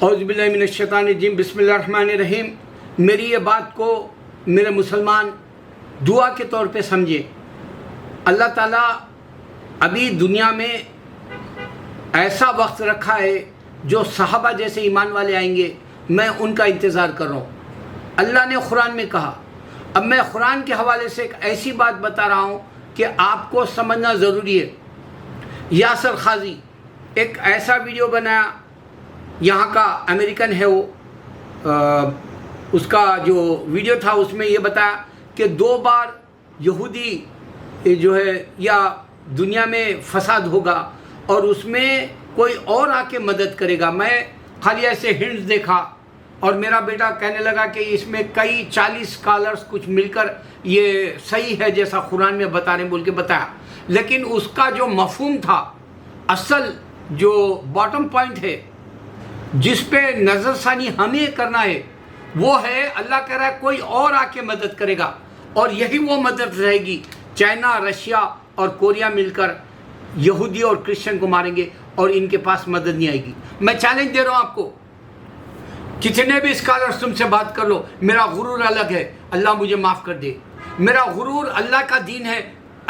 اعوذ باللہ من الشیطان الرجیم بسم اللہ الرحمن الرحیم۔ میری یہ بات کو میرے مسلمان دعا کے طور پہ سمجھے۔ اللہ تعالیٰ ابھی دنیا میں ایسا وقت رکھا ہے جو صحابہ جیسے ایمان والے آئیں گے، میں ان کا انتظار کر رہا ہوں۔ اللہ نے قرآن میں کہا، اب میں قرآن کے حوالے سے ایک ایسی بات بتا رہا ہوں کہ آپ کو سمجھنا ضروری ہے۔ یاسر قاضی ایک ایسا ویڈیو بنایا، یہاں کا امریکن ہے وہ، اس کا جو ویڈیو تھا اس میں یہ بتایا کہ 2 بار یہودی جو ہے یا دنیا میں فساد ہوگا اور اس میں کوئی اور آ کے مدد کرے گا۔ میں خالی ایسے ہنٹس دیکھا اور میرا بیٹا کہنے لگا کہ اس میں کئی 40 اسکالرس کچھ مل کر یہ صحیح ہے جیسا قرآن میں بتا رہے ہیں بول کے بتایا، لیکن اس کا جو مفہوم تھا، اصل جو باٹم پوائنٹ ہے جس پہ نظر ثانی ہمیں کرنا ہے وہ ہے، اللہ کہہ رہا ہے کوئی اور آ کے مدد کرے گا، اور یہی وہ مدد رہے گی۔ چائنا، رشیا اور کوریا مل کر یہودی اور کرسچن کو ماریں گے اور ان کے پاس مدد نہیں آئے گی۔ میں چیلنج دے رہا ہوں آپ کو، کتنے بھی اسکالرس تم سے بات کر لو، میرا غرور الگ ہے، اللہ مجھے معاف کر دے۔ میرا غرور اللہ کا دین ہے،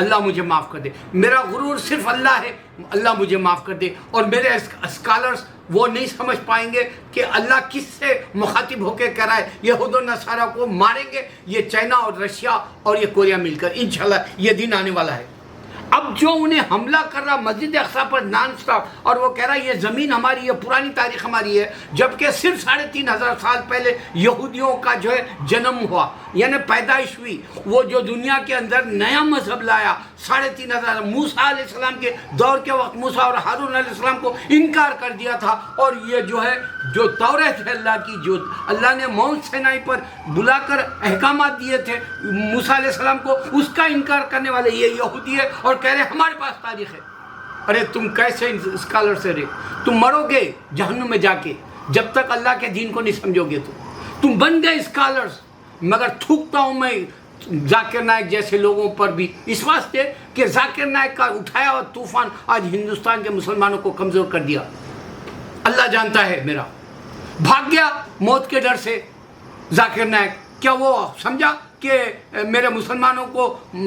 اللہ مجھے معاف کر دے۔ میرا غرور صرف اللہ ہے، اللہ مجھے معاف کر دے۔ اور میرے اسکالرس وہ نہیں سمجھ پائیں گے کہ اللہ کس سے مخاطب ہو کے کہہ رہا ہے یہود و نصارہ کو ماریں گے یہ چائنا اور رشیا اور یہ کوریا مل کر، انشاءاللہ یہ دن آنے والا ہے۔ اب جو انہیں حملہ کر رہا مسجد اقصیٰ پر نان سٹاپ، اور وہ کہہ رہا ہے یہ زمین ہماری ہے، پرانی تاریخ ہماری ہے، جبکہ صرف 3500 سال پہلے یہودیوں کا جو ہے جنم ہوا، یعنی پیدائش ہوئی۔ وہ جو دنیا کے اندر نیا مذہب لایا 3500، موسیٰ علیہ السلام کے دور کے وقت موسیٰ اور ہارون علیہ السلام کو انکار کر دیا تھا، اور یہ جو ہے جو توریت ہے اللہ کی، جو اللہ نے ماؤنٹ سینائی پر بلا کر احکامات دیے تھے موسیٰ علیہ السلام کو، اس کا انکار کرنے والے یہ یہودی ہے اور کہہ رہے ہمارے پاس تاریخ ہے۔ ارے تم کیسے اسکالر سے رہے؟ تم مرو گے جہنم میں جا کے جب تک اللہ کے دین کو نہیں سمجھو گے۔ تم بن گئے اسکالرس، مگر تھوکتا ہوں میں ذاکر نائک جیسے لوگوں پر بھی، اس واسطے کہ ذاکر نائک کا اٹھایا ہوا طوفان آج ہندوستان کے مسلمانوں کو کمزور کر دیا۔ اللہ جانتا ہے میرا، بھاگ گیا موت کے ڈر سے ذاکر نائک۔ کیا وہ سمجھا کہ میرے مسلمانوں کو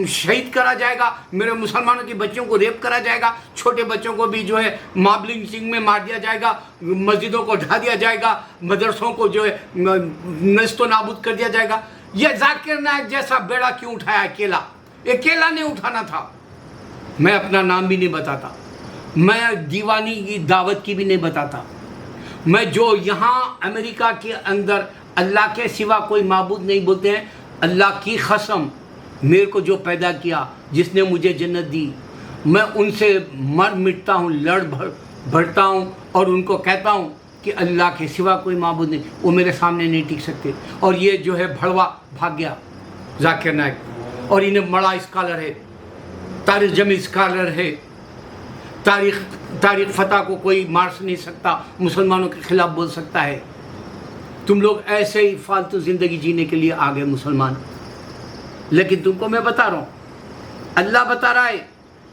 شہید کرا جائے گا، میرے مسلمانوں کی بچوں کو ریپ کرا جائے گا، چھوٹے بچوں کو بھی جو ہے مابلنگ سنگ میں مار دیا جائے گا، مسجدوں کو ڈھا دیا جائے گا، مدرسوں کو جو ہے نیست و نابود کر دیا جائے گا؟ یہ ذاکر نائک جیسا بیڑا کیوں اٹھایا اکیلا؟ اکیلا نہیں اٹھانا تھا۔ میں اپنا نام بھی نہیں بتاتا، میں دیوانی کی دعوت کی بھی نہیں بتاتا، میں جو یہاں امریکہ کے اندر اللہ کے سوا کوئی معبود نہیں بولتے ہیں، اللہ کی قسم میرے کو جو پیدا کیا، جس نے مجھے جنت دی، میں ان سے مر مٹتا ہوں، لڑ بھڑتا ہوں، اور ان کو کہتا ہوں کہ اللہ کے سوا کوئی معبود نہیں، وہ میرے سامنے نہیں ٹک سکتے۔ اور یہ جو ہے بھڑوا بھاگ گیا ذاکر نائک، اور انہیں بڑا اسکالر ہے، تاریخ جمع اسکالر ہے، تاریخ فتح کو کوئی مار نہیں سکتا، مسلمانوں کے خلاف بول سکتا ہے۔ تم لوگ ایسے ہی فالتو زندگی جینے کے لیے آ گئے مسلمان۔ لیکن تم کو میں بتا رہا ہوں، اللہ بتا رہا ہے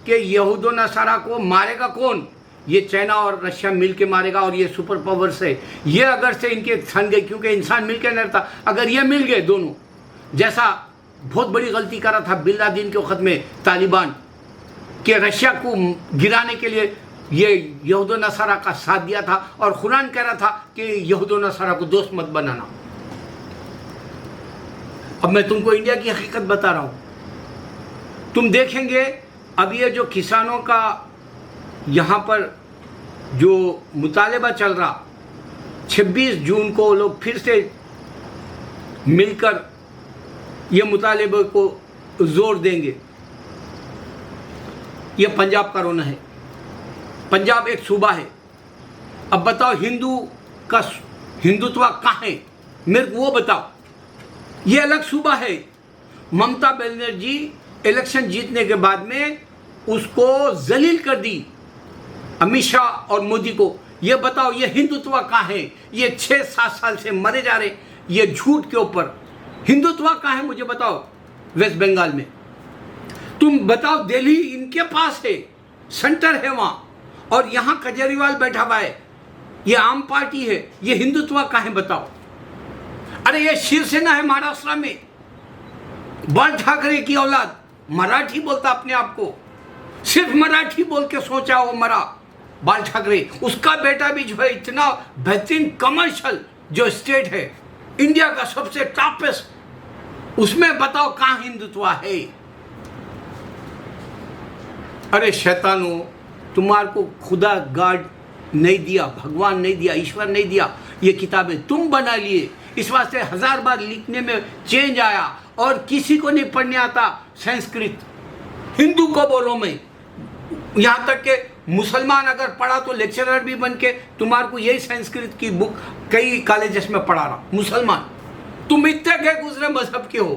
کہ یہود و نصارہ کو مارے گا کون؟ یہ چائنا اور رشیا مل کے مارے گا، اور یہ سپر پاورز ہے۔ یہ اگر سے ان کے تھن گئے، کیونکہ انسان مل کے نہیں رہتا، اگر یہ مل گئے دونوں، جیسا بہت بڑی غلطی کرا تھا بن لادن کے وقت میں طالبان، کہ رشیا کو گرانے کے لیے یہ یہود و نصارہ کا ساتھ دیا تھا، اور قرآن کہہ رہا تھا کہ یہود و نصارہ کو دوست مت بنانا۔ اب میں تم کو انڈیا کی حقیقت بتا رہا ہوں، تم دیکھیں گے اب یہ جو کسانوں کا یہاں پر جو مطالبہ چل رہا، 26 جون کو لوگ پھر سے مل کر یہ مطالبے کو زور دیں گے۔ یہ پنجاب کا رونا ہے، پنجاب ایک صوبہ ہے۔ اب بتاؤ ہندوتوا کہاں ہے؟ میرے کو وہ بتاؤ۔ یہ الگ صوبہ ہے۔ ممتا بنرجی الیکشن جیتنے کے بعد میں اس کو ذلیل کر دی، امت شاہ اور مودی کو۔ یہ بتاؤ یہ ہندوتوا کہاں ہے؟ یہ 6-7 سال سے مرے جا رہے یہ جھوٹ کے اوپر۔ ہندوتوا کہاں ہے مجھے بتاؤ؟ ویسٹ بنگال میں۔ تم بتاؤ دہلی ان کے پاس ہے، سینٹر ہے وہاں، اور یہاں کیجریوال بیٹھا ہوا ہے، یہ عام پارٹی ہے، یہ ہندوتوا کا ہے بتاؤ؟ ارے یہ شیو سینا ہے مہاراشٹر میں، بال ٹھاکرے کی اولاد، مراٹھی بولتا اپنے آپ کو، صرف مراٹھی بول کے سوچا وہ مرا بال ٹھاکرے، اس کا بیٹا بھی جو ہے اتنا بہترین کمرشل جو اسٹیٹ ہے انڈیا کا سب سے ٹاپسٹ، اس میں بتاؤ کہاں ہندوتوا ہے؟ ارے شیطانوں، تمہارے کو خدا گاڈ نہیں دیا، بھگوان نہیں دیا، ایشور نہیں دیا، یہ کتابیں تم بنا لیے، اس واسطے 1000 بار لکھنے میں چینج آیا، اور کسی کو نہیں پڑھنے آتا سنسکرت، ہندو کو بولو میں، یہاں تک کہ مسلمان اگر پڑھا تو لیکچرر بھی بن کے تمہارے کو یہی سنسکرت کی بک کئی کالجز میں پڑھا رہا مسلمان، تم اتنے گئے گزرے مذہب کے ہو۔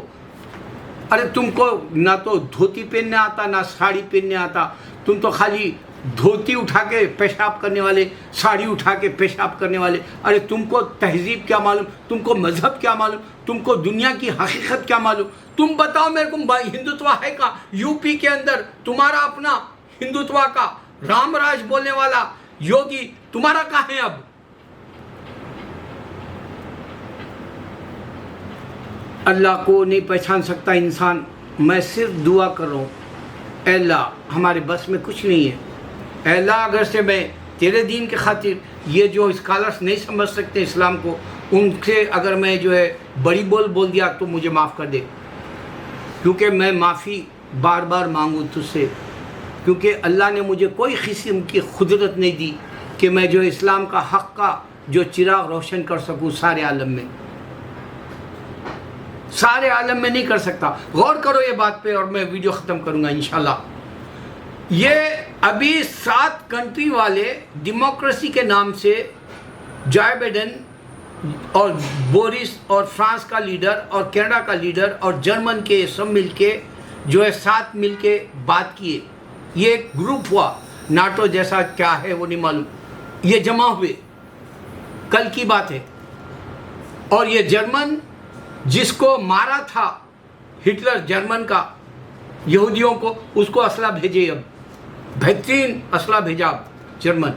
ارے تم کو نہ تو دھوتی پہننے آتا نہ ساڑی پہننے آتا، تم تو خالی دھوتی اٹھا کے پیشاب کرنے والے، ساڑی اٹھا کے پیشاب کرنے والے۔ ارے تم کو تہذیب کیا معلوم، تم کو مذہب کیا معلوم، تم کو دنیا کی حقیقت کیا معلوم؟ تم بتاؤ میرے کو ہندوتوا ہے کہاں؟ یو پی کے اندر تمہارا اپنا ہندوتوا کا رام راج بولنے والا یوگی تمہارا کہاں ہے اب؟ اللہ کو نہیں پہچان سکتا انسان۔ میں صرف دعا کر رہا ہوں، اے اللہ ہمارے بس میں کچھ نہیں ہے، اے اللہ اگر سے میں تیرے دین کے خاطر یہ جو اسکالرس نہیں سمجھ سکتے اسلام کو، ان سے اگر میں جو ہے بڑی بول دیا تو مجھے معاف کر دے، کیونکہ میں معافی بار بار مانگوں تجھ سے، کیونکہ اللہ نے مجھے کوئی قسم کی قدرت نہیں دی کہ میں جو اسلام کا حق کا جو چراغ روشن کر سکوں سارے عالم میں، سارے عالم میں نہیں کر سکتا۔ غور کرو یہ بات پہ، اور میں ویڈیو ختم کروں گا انشاءاللہ۔ یہ ابھی 7 کنٹری والے ڈیموکریسی کے نام سے جائے بائیڈن اور بورس اور فرانس کا لیڈر اور کینیڈا کا لیڈر اور جرمن کے سب مل کے جو ہے 7 مل کے بات کیے، یہ ایک گروپ ہوا، ناٹو جیسا کیا ہے وہ نہیں معلوم، یہ جمع ہوئے، کل کی بات ہے۔ اور یہ جرمن جس کو مارا تھا ہٹلر جرمن کا یہودیوں کو، اس کو اسلحہ بھیجے، اب بہترین اسلحہ بھیجا جرمن۔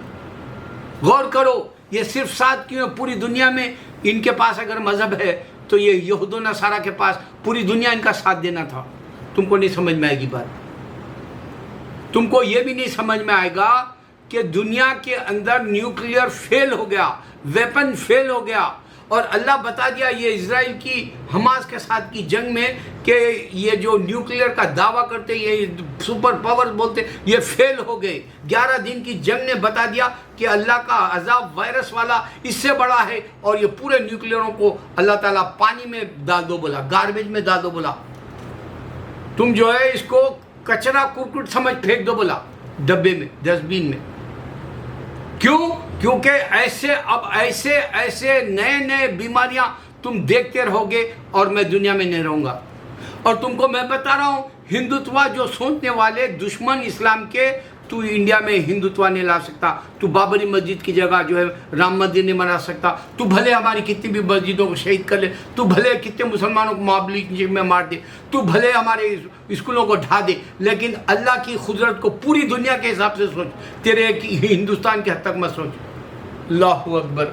غور کرو یہ صرف 7 کیوں، پوری دنیا میں ان کے پاس اگر مذہب ہے تو یہ یہود و نصارہ کے پاس پوری دنیا ان کا ساتھ دینا تھا۔ تم کو نہیں سمجھ میں آئے گی بات، تم کو یہ بھی نہیں سمجھ میں آئے گا کہ دنیا کے اندر نیوکلیئر فیل ہو گیا، ویپن فیل ہو گیا، اور اللہ بتا دیا یہ اسرائیل کی حماس کے ساتھ کی جنگ میں کہ یہ جو نیوکلیئر کا دعویٰ کرتے، یہ سپر پاور بولتے، یہ فیل ہو گئے۔ 11 دن کی جنگ نے بتا دیا کہ اللہ کا عذاب وائرس والا اس سے بڑا ہے، اور یہ پورے نیوکلیئروں کو اللہ تعالیٰ پانی میں ڈال دو بولا، گاربیج میں ڈال دو بولا، تم جو ہے اس کو کچرا کرکٹ سمجھ پھینک دو بولا، ڈبے میں، ڈسٹ بین میں۔ کیوں؟ کیونکہ ایسے نئے بیماریاں تم دیکھتے رہو گے اور میں دنیا میں نہیں رہوں گا۔ اور تم کو میں بتا رہا ہوں، ہندوتوا جو سوچنے والے دشمن اسلام کے، تو انڈیا میں ہندوتوا نہیں لا سکتا، تو بابری مسجد کی جگہ جو ہے رام مندر نہیں بنا سکتا، تو بھلے ہماری کتنی بھی مسجدوں کو شہید کر لے، تو بھلے کتنے مسلمانوں کو معاملے میں مار دے، تو بھلے ہمارے اسکولوں کو ڈھا دے، لیکن اللہ کی قدرت کو پوری دنیا کے حساب سے سوچ، تیرے ہندوستان کے حد تک مت سوچ۔ اللہ اکبر۔